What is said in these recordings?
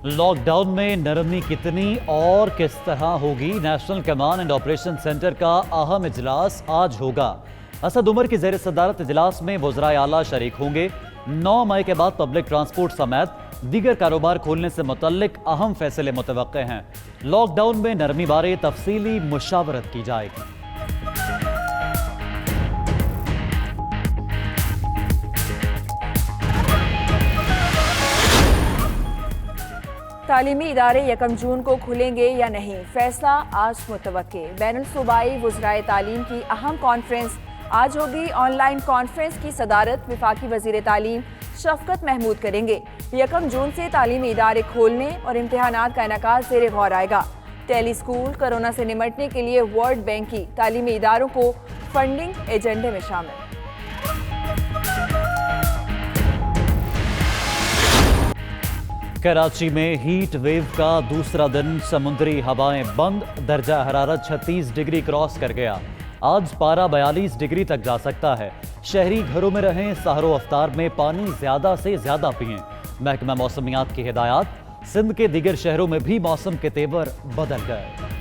Lock down में नरमी कितनी और किस तरह होगी, national command and operation centre का अहम इजलास आज होगा। असद उमर की ज़ेर सदारत इजलास में वज़राए आला शरीक होंगे। 9 मई के बाद पब्लिक ट्रांसपोर्ट समेत दीगर कारोबार खोलने से मुतल्लिक अहम फैसले मुतवक्के हैं। लॉकडाउन में नरमी बारे तफसीली मुशावरत की जाएगी। तालीमी इदारे 1 जून को खुलेंगे या नहीं, फैसला आज मुतवक्के। बैनुल सूबाई वज़राए तालीम की अहम कॉन्फ्रेंस आज होगी। ऑनलाइन कॉन्फ्रेंस की सदारत वफाकी वज़ीर तालीम शफकत महमूद करेंगे। 1 जून से तालीमी इदारे खोलने और इम्तिहानात का इनेकाद ज़ेर गौर आएगा। टेली स्कूल कोरोना से निमटने के लिए वर्ल्ड बैंक की तालीमी इदारों को फंडिंग एजेंडे में शामिल। कराची में हीट वेव का दूसरा दिन, समुद्री हवाएं बंद, दर्जा हरारत 36 डिग्री क्रॉस कर गया। आज पारा 42 डिग्री तक जा सकता है। शहरी घरों में रहें, सहरो अफ्तार में पानी ज्यादा से ज्यादा पिएं। महकमा मौसमियात की हिदायत। सिंध के दीगर शहरों में भी मौसम के तेवर बदल गए।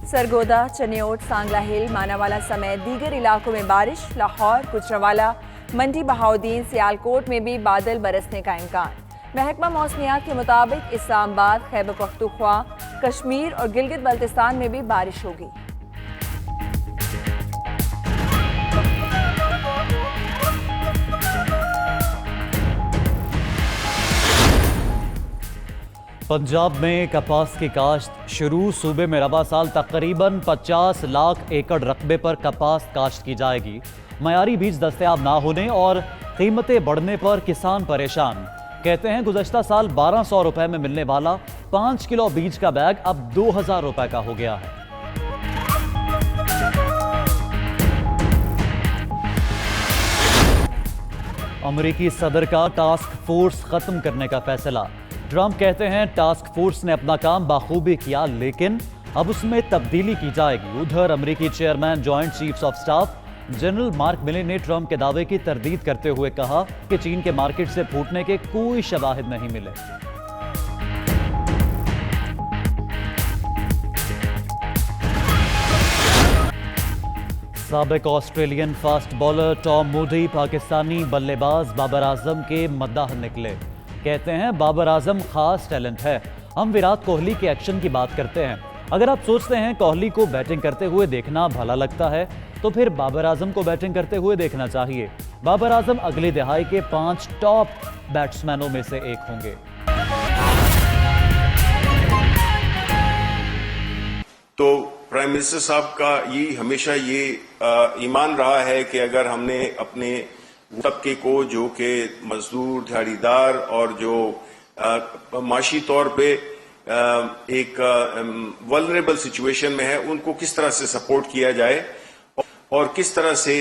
सरगोदा, चनियोट, सांगला हिल, मानावाला समेत दीगर इलाकों में बारिश। लाहौर, गुजरावाला, मंडी बहाउद्दीन, सियालकोट में भी बादल बरसने का इम्कान। महकमा मौसमियात के मुताबिक इस्लामाबाद, खैबर पख्तूनख्वा, कश्मीर और गिलगित बल्तिस्तान में भी बारिश होगी। पंजाब में कपास की काश्त शुरू। सूबे में रबा साल तकरीबन 50 लाख एकड़ रकबे पर कपास काश्त की जाएगी। मयारी बीज दस्तयाब ना होने और कीमतें बढ़ने पर किसान परेशान। कहते हैं गुज़श्ता साल 1200 रुपए में मिलने वाला 5 किलो बीज का बैग अब 2000 रुपए का हो गया है। अमेरिकी सदर का टास्क फोर्स खत्म करने का फैसला। ट्रंप कहते हैं टास्क फोर्स ने अपना काम बाखूबी किया, लेकिन अब उसमें तब्दीली की जाएगी। उधर अमेरिकी chairman joint chiefs of staff general mark मिले ने ट्रंप के दावे की तरदीद करते हुए कहा कि चीन के मार्केट से फूटने के कोई शवाहिद नहीं मिले। साबिक Australian fast bowler Tom Moody Pakistani बल्लेबाज बाबर आजम के मद्दाह निकले। कहते हैं बाबर आजम खास टैलेंट है। हम विराट कोहली के एक्शन की बात करते हैं। अगर आप सोचते हैं कोहली को बैटिंग करते हुए देखना भला लगता है, तो फिर बाबर आजम को बैटिंग करते हुए देखना चाहिए। बाबर आजम अगली दिहाई के 5 टॉप बैट्समैनों में से एक होंगे। तो प्राइम मिनिस्टर साहब का ये हमेशा ये ईमान रहा है कि अगर हमने अपने तबके को जो कि मजदूर, दिहाड़ीदार और जो माशी तौर पे एक वल्नरेबल सिचुएशन में है, उनको किस तरह से सपोर्ट किया जाए और किस तरह से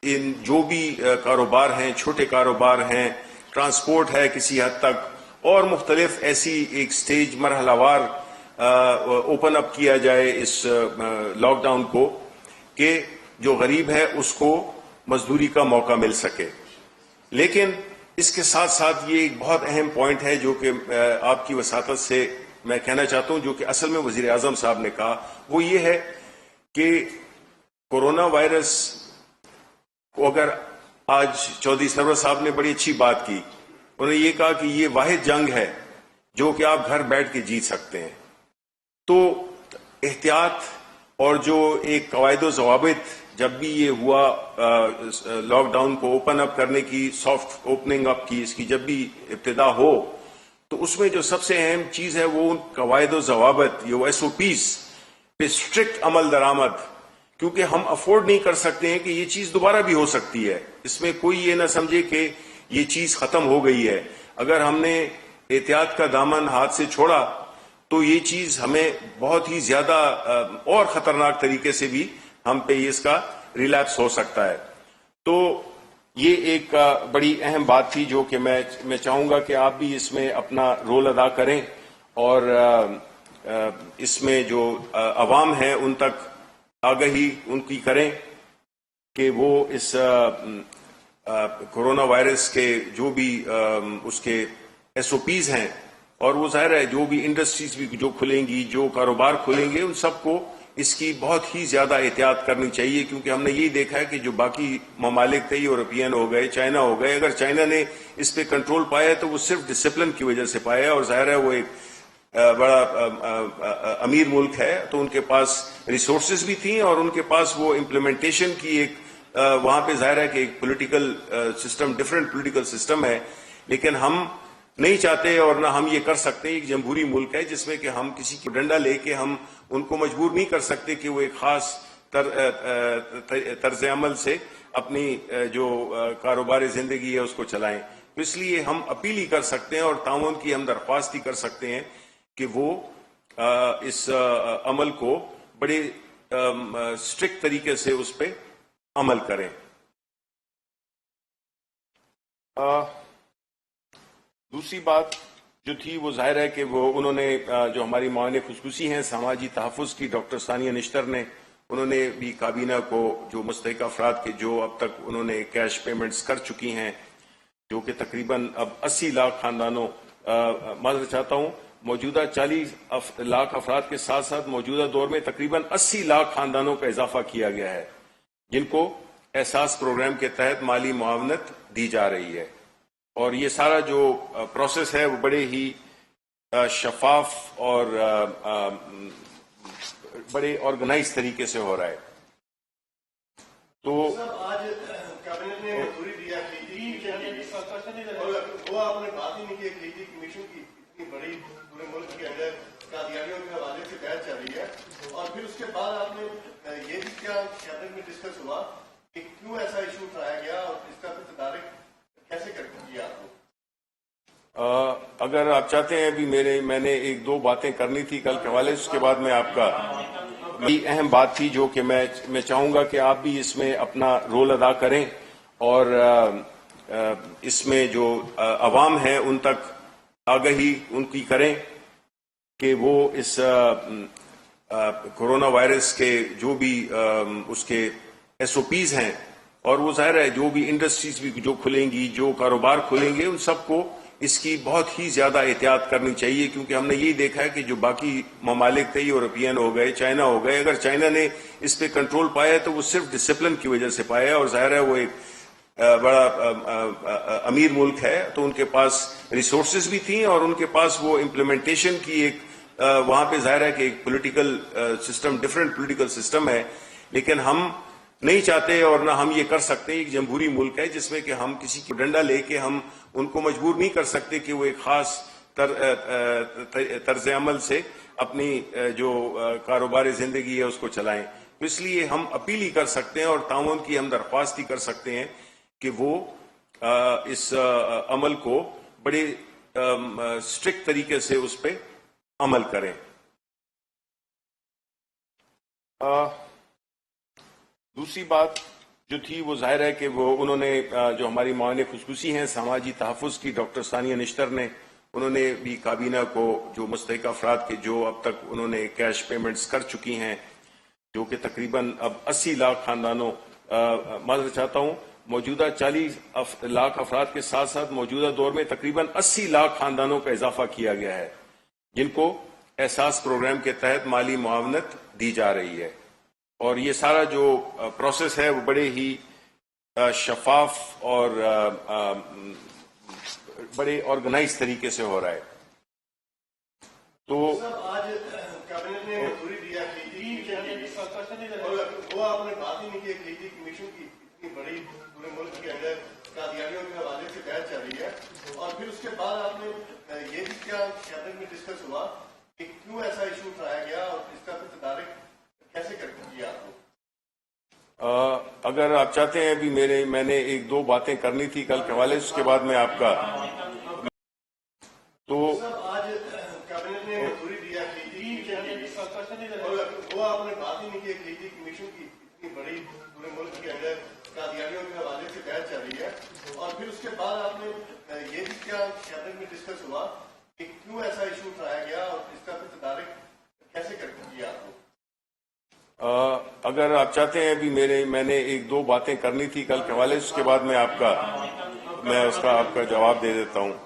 इन जो भी कारोबार हैं, छोटे कारोबार हैं, ट्रांसपोर्ट है किसी हद तक, और मुख्तलिफ ऐसी एक स्टेज मरहलावार ओपन अप किया जाए इस लॉकडाउन को कि जो गरीब है उसको मजदूरी का मौका मिल सके। लेकिन इसके साथ साथ ये एक बहुत अहम पॉइंट है जो कि आपकी वसातत से मैं कहना चाहता हूं, जो कि असल में वजीर आजम साहब ने कहा, वो ये है कि कोरोना वायरस को अगर आज चौधरी सरवर साहब ने बड़ी अच्छी बात की, उन्होंने ये कहा कि ये वाहिद जंग है जो कि आप घर बैठ के जीत सकते हैं। तो एहतियात और जो एक कवायद ज़वाबित जब भी ये हुआ लॉकडाउन को ओपन अप करने की, सॉफ्ट ओपनिंग अप की, इसकी जब भी इब्तिदा हो, तो उसमें जो सबसे अहम चीज है वो उन कवायद ज़वाबित, ये SOPs पे स्ट्रिक्ट अमल दरामद, क्योंकि हम अफोर्ड नहीं कर सकते हैं कि ये चीज दोबारा भी हो सकती है। इसमें कोई ये ना समझे कि ये चीज खत्म हो गई है। अगर हमने एहतियात का दामन हाथ से छोड़ा तो ये चीज हमें बहुत ही ज्यादा और खतरनाक तरीके से भी हम पे इसका रिलैप्स हो सकता है। तो ये एक बड़ी अहम बात थी जो कि मैं चाहूंगा कि आप भी इसमें अपना रोल अदा करें और इसमें जो अवाम है उन तक आगाही उनकी करें कि वो इस कोरोना वायरस के जो भी उसके SOPs हैं, और वो जाहिर है जो भी इंडस्ट्रीज भी जो खुलेंगी, जो कारोबार खुलेंगे, उन सबको इसकी बहुत ही ज्यादा एहतियात करनी चाहिए, क्योंकि हमने यही देखा है कि जो बाकी ममालिक थे, यूरोपियन हो गए, चाइना हो गए, अगर चाइना ने इस पे कंट्रोल पाया तो वो सिर्फ डिसिप्लिन की वजह से पाया, और जाहिर है वो एक बड़ा अमीर मुल्क है, तो उनके पास रिसोर्सेज भी थी और उनके पास वो इम्प्लीमेंटेशन की एक वहां पे जाहिर है कि एक political system, different political system है, लेकिन हम नहीं चाहते और ना हम ये कर सकते। एक जमहूरी मुल्क है जिसमें कि हम किसी को डंडा लेके हम उनको मजबूर नहीं कर सकते कि वो एक खास तर्ज अमल से अपनी जो कारोबार जिंदगी है उसको चलाएं। तो इसलिए हम अपील ही कर सकते हैं और ताउन की हम दरख्वास्त ही कर सकते हैं कि वो इस अमल को बड़े स्ट्रिक्ट तरीके से उस पर अमल करें। दूसरी बात जो थी वो जाहिर है कि वो उन्होंने जो हमारी मावन खुसूसी हैं समाजी तहफ़्फ़ुज़ की डॉक्टर सानिया निश्तर ने, उन्होंने भी काबीना को जो मुस्तहिक़ अफराद के जो अब तक उन्होंने कैश पेमेंट्स कर चुकी हैं, जो कि तकरीबन अब 80 लाख खानदानों, माज़रत चाहता हूँ, मौजूदा 40 लाख अफराद के साथ साथ मौजूदा दौर में तकरीबन 80 लाख खानदानों का इजाफा किया गया है, जिनको एहसास प्रोग्राम के तहत माली मुआवनत दी जा रही है। और ये सारा जो प्रोसेस है वो बड़े ही शफाफ और बड़े ऑर्गेनाइज तरीके से हो रहा है। तो आज कैबिनेट ने मंजूरी दिया वो आपने बात ही नहीं की, एक लीगी कमीशन की इतनी बड़ी पूरे मुल्क के अंदर कादियानियों के हवाले से बहस चल रही है, और फिर उसके बाद आपने ये भी क्या कैबिनेट में डिस्कस हुआ कि क्यों ऐसा इशू उठाया गया और इसका फिर तदारक कैसे कर किया आपने? अगर आप चाहते हैं, अभी मैंने एक दो बातें करनी थी कल के हवाले, उसके बाद मैं आपका बड़ी अहम बात थी जो कि मैं चाहूंगा कि आप भी इसमें अपना रोल अदा करें और इसमें जो अवाम है उन तक आगाही उनकी करें कि वो इस कोरोना वायरस के जो भी उसके SOPs हैं, और वो जाहिर है जो भी इंडस्ट्रीज भी जो खुलेंगी, जो कारोबार खुलेंगे, उन सबको इसकी बहुत ही ज्यादा एहतियात करनी चाहिए, क्योंकि हमने यही देखा है कि जो बाकी ममालिक थे, यूरोपियन हो गए, चाइना हो गए, अगर चाइना ने इस पे कंट्रोल पाया तो वो सिर्फ डिसिप्लिन की वजह से पाया, और जाहिर है वो एक बड़ा अमीर मुल्क है, तो उनके पास रिसोर्सेज भी थी और उनके पास वो इम्प्लीमेंटेशन की एक वहां पे जाहिर है कि एक political system, different political system है, लेकिन हम नहीं चाहते और ना हम ये कर सकते। एक जमहूरी मुल्क है जिसमें कि हम किसी को डंडा लेके हम उनको मजबूर नहीं कर सकते कि वो एक खास तर्ज अमल से अपनी जो कारोबार जिंदगी है उसको चलाएं। तो इसलिए हम अपील ही कर सकते हैं और ताउन की हम दरख्वास्त ही कर सकते हैं कि वो इस अमल को बड़े स्ट्रिक्ट तरीके से उस पर अमल करें। दूसरी बात जो थी वो जाहिर है कि वो उन्होंने जो हमारी मावन खुसूसी हैं समाजी तहफ़्फ़ुज़ की डॉक्टर सानिया निश्तर ने, उन्होंने भी काबीना को जो मुस्तहिक़ अफराद के जो अब तक उन्होंने कैश पेमेंट्स कर चुकी हैं, जो कि तकरीबन अब 80 लाख खानदानों, माज़रत चाहता हूँ, मौजूदा 40 लाख अफराद के साथ साथ मौजूदा दौर में तकरीबन 80 लाख खानदानों का इजाफा किया गया है, जिनको एहसास प्रोग्राम के तहत माली मुआवनत दी जा रही है। और ये सारा जो प्रोसेस है वो बड़े ही शफाफ और बड़े ऑर्गेनाइज तरीके से हो रहा है। तो आज कैबिनेट ने मंजूरी दिया वो आपने बात ही नहीं की, एक लीगी कमीशन की इतनी बड़ी पूरे मुल्क के अंदर कादियानियों के हवाले से बहस चल रही है, और फिर उसके बाद आपने ये भी क्या कैबिनेट में डिस्कस हुआ कि क्यों ऐसा इशू उठाया गया और इसका फिर तदारक कैसे कर किया आपने? अगर आप चाहते हैं, अभी मैंने एक दो बातें करनी थी कल के हवाले, उसके बाद मैं आपका तो आज कैबिनेट ने मंजूरी दिया वो आपने बात ही नहीं की, एक लीगी कमीशन की इतनी बड़ी पूरे मुल्क के अंदर कादियानियों के हवाले से बहस चल रही है, और फिर उसके बाद आपने ये भी क्या कैबिनेट में डिस्कस हुआ कि क्यों ऐसा इशू उठाया गया और इसका फिर तदारक कैसे कर किया आपने? اگر آپ چاہتے ہیں ابھی میں نے ایک دو باتیں کرنی تھی کل کے حوالے سے، اس کے بعد میں آپ کا جواب دے دیتا ہوں.